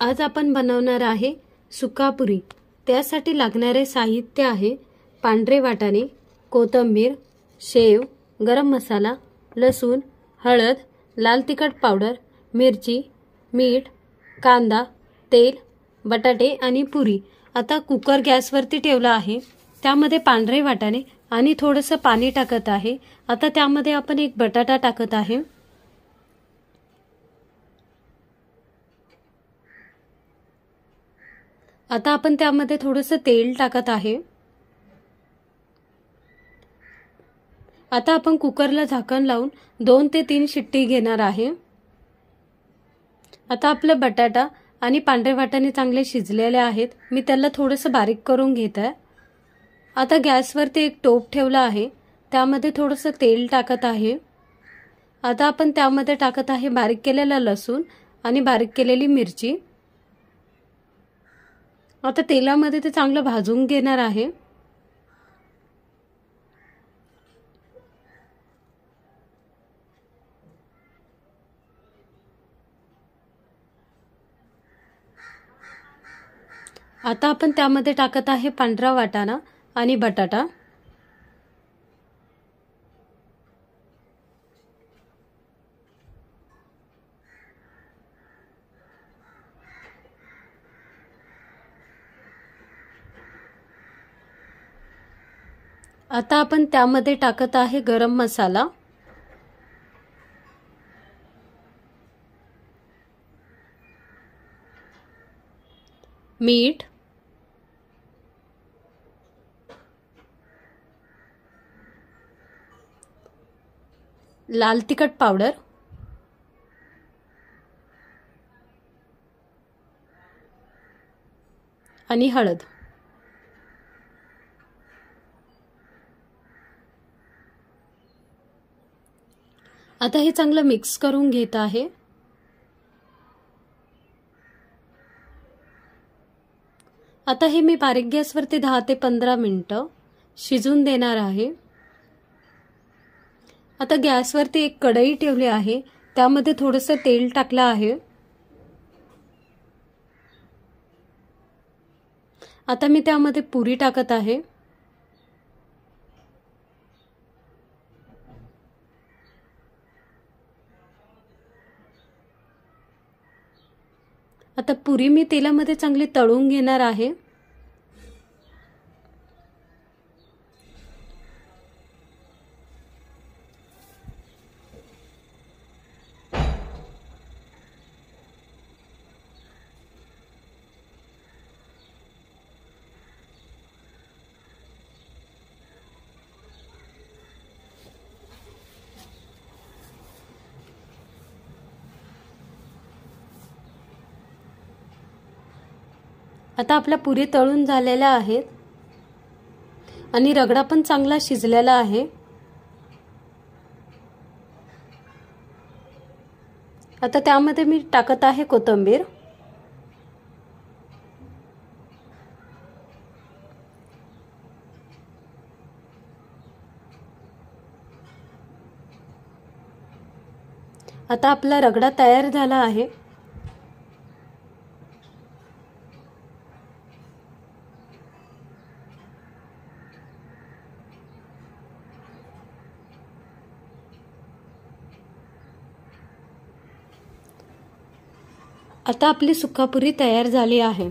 आज आपण बनवणार आहे सुकापुरी। त्यासाठी लागणारे साहित्य आहे पांढरे वाटाणे, कोथिंबीर, शेव, गरम मसाला, लसूण, हळद, लाल तिखट पावडर, मिरची, मीठ, कांदा, तेल, बटाटे आणि पुरी। आता कुकर गॅसवरती ठेवला आहे। त्यामध्ये पांढरे वाटाणे आणि थोडंसं पाणी टाकत आहे। आता त्यामध्ये आपण एक बटाटा टाकत आहे। आता आपण त्यामध्ये थोडंसं तेल टाकत आहे। आता आपण कुकरला झाकण लावून 2 ते 3 शिट्टी घेणार आहे। आता आपला बटाटा आणि पांढरे वाटाणे चांगले शिजलेले आहेत। मी त्याला थोडंसं बारीक करून घेत आहे। आता गॅसवरती एक टोप ठेवला आहे। त्यामध्ये थोडंसं तेल टाकत आहे। आता आपण त्यामध्ये टाकत आहे बारीक केलेला लसूण आणि बारीक केलेली मिरची। आता तेलामध्ये ते चांगलं भाजून घेणार आहे। आता आपण त्यामध्ये टाकत आहे पांढरा वाटाणा आणि बटाटा। आता आपण त्यामध्ये टाकत आहे गरम मसाला, मीठ, लाल तिखट पावडर आणि हळद। आता हे चांगलं मिक्स करून घेत आहे। आता हे मी बारीक गॅसवरती 10 ते 15 मिनिटं शिजून देणार आहे। आता गॅसवरती एक कढई ठेवली आहे। त्यामध्ये थोडंसं तेल टाकलं आहे। आता मी त्यामध्ये पुरी टाकत आहे। आता पुरी मी तेलामध्ये चांगली तळून घेणार आहे। आता आपल्या पुरी तळून झालेल्या आहेत आणि रगडा पण चांगला शिजलेला आहे। आता त्यामध्ये मी टाकत आहे कोथिंबीर, आता आपला रगडा तयार झाला आहे। आता आपली सुकापुरी तयार झाली आहे।